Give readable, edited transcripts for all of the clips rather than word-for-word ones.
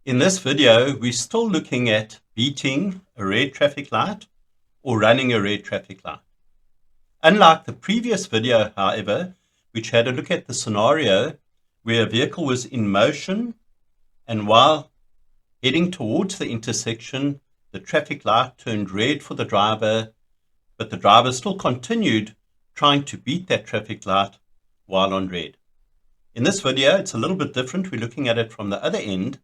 In this video, we're still looking at beating a red traffic light or running a red traffic light. Unlike the previous video, however, which had a look at the scenario where a vehicle was in motion and while heading towards the intersection, the traffic light turned red for the driver, but the driver still continued trying to beat that traffic light while on red. In this video, it's a little bit different. We're looking at it from the other end.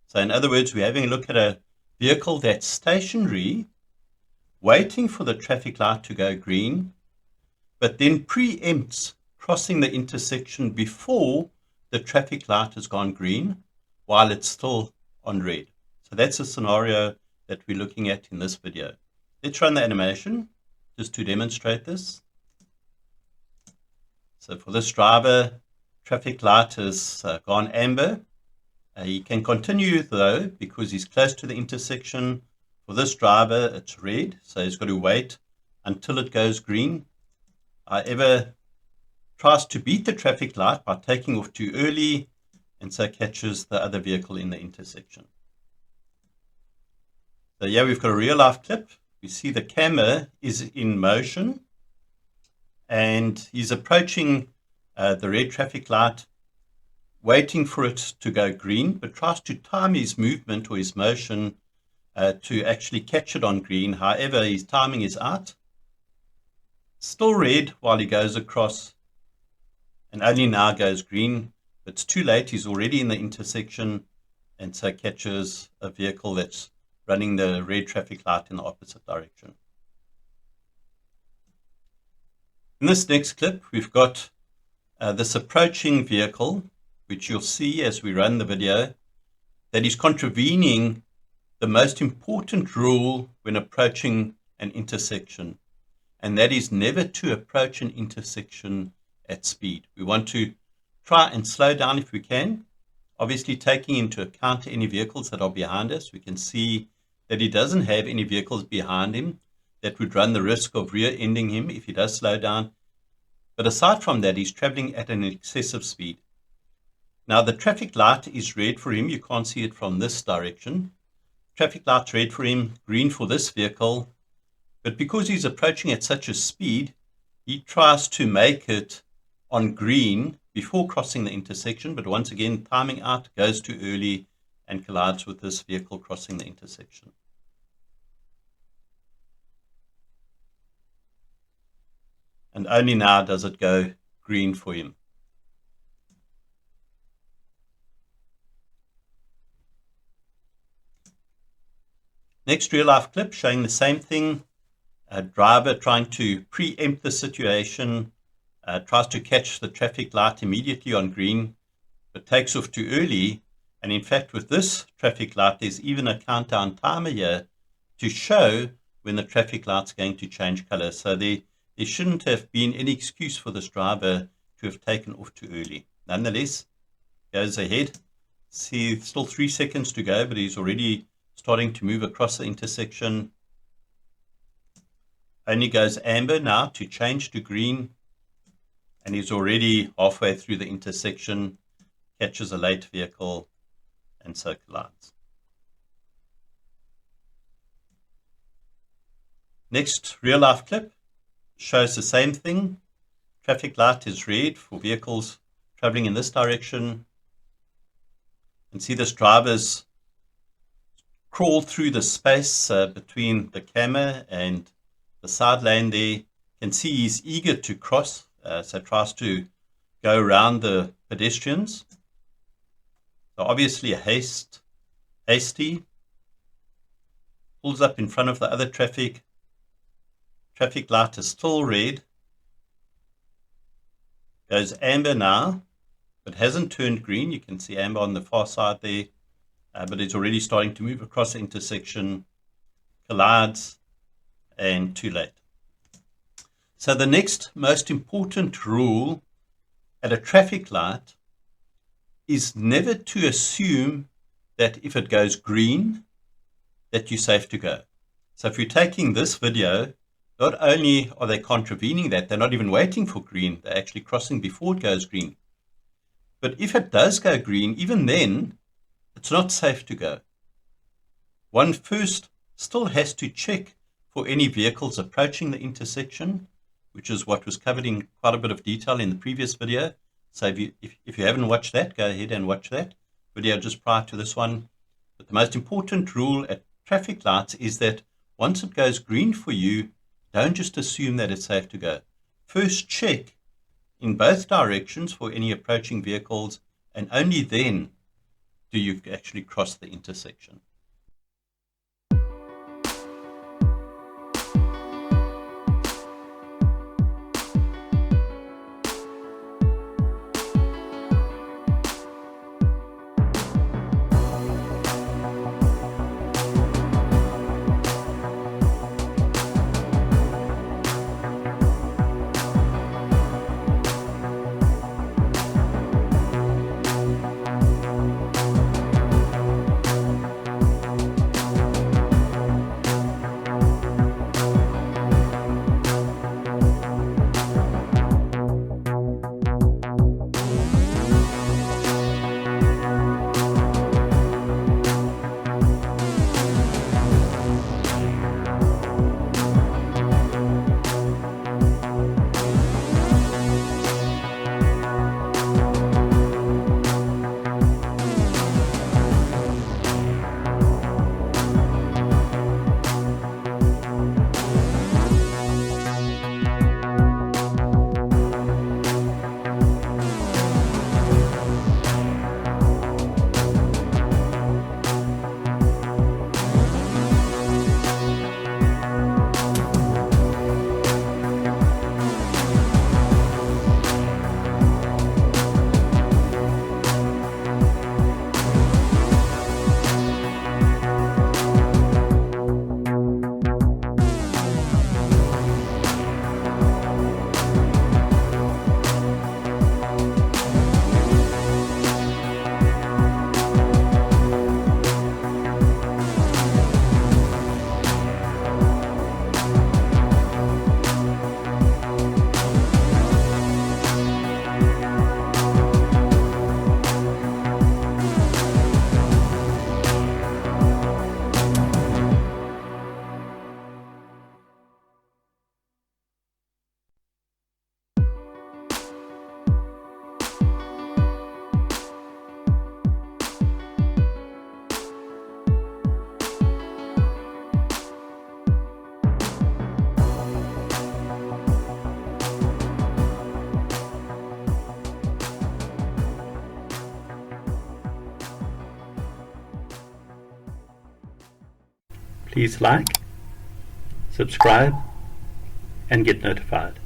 So in other words, we're having a look at a vehicle that's stationary, waiting for the traffic light to go green, but then preempts crossing the intersection before the traffic light has gone green while it's still on red. So that's a scenario that we're looking at in this video. Let's run the animation just to demonstrate this. So for this driver, traffic light has gone amber. He can continue though because he's close to the intersection. For this driver, it's red, so he's got to wait until it goes green. However, tries to beat the traffic light by taking off too early and so catches the other vehicle in the intersection. So here we've got a real life clip. We see the camera is in motion and he's approaching the red traffic light, waiting for it to go green, but tries to time his movement or his motion to actually catch it on green. However, his timing is out. Still red while he goes across and only now goes green. But it's too late. He's already in the intersection and so catches a vehicle that's running the red traffic light in the opposite direction. In this next clip, we've got this approaching vehicle, which you'll see as we run the video, that is contravening the most important rule when approaching an intersection, and that is never to approach an intersection at speed. We want to try and slow down if we can, obviously taking into account any vehicles that are behind us. We can see that he doesn't have any vehicles behind him that would run the risk of rear-ending him if he does slow down. But aside from that, he's traveling at an excessive speed. Now the traffic light is red for him. You can't see it from this direction. Traffic light's red for him, green for this vehicle. But because he's approaching at such a speed, he tries to make it on green before crossing the intersection. But once again, timing out, goes too early and collides with this vehicle crossing the intersection. And only now does it go green for him. Next real life clip showing the same thing. A driver trying to preempt the situation, tries to catch the traffic light immediately on green, but takes off too early. And in fact, with this traffic light, there's even a countdown timer here to show when the traffic light's going to change color. So there shouldn't have been any excuse for this driver to have taken off too early. Nonetheless, goes ahead. See, still 3 seconds to go, but he's already starting to move across the intersection. Only goes amber now to change to green, and he's already halfway through the intersection, catches a late vehicle, and so collides. Next real life clip shows the same thing. Traffic light is red for vehicles traveling in this direction. And see this driver's crawl through the space between the camera and the side lane there. You can see he's eager to cross, so tries to go around the pedestrians. So obviously hasty, pulls up in front of the other traffic. Traffic light is still red, goes amber now, but hasn't turned green. You can see amber on the far side there. But it's already starting to move across the intersection, collides, and too late. So the next most important rule at a traffic light is never to assume that if it goes green, that you're safe to go. So if you're taking this video, not only are they contravening that, they're not even waiting for green, they're actually crossing before it goes green. But if it does go green, even then, it's not safe to go. One first still has to check for any vehicles approaching the intersection, which is what was covered in quite a bit of detail in the previous video. So if you haven't watched that, go ahead and watch that video just prior to this one. But the most important rule at traffic lights is that once it goes green for you, don't just assume that it's safe to go. First check in both directions for any approaching vehicles, and only then do you actually cross the intersection. Please like, subscribe, and get notified.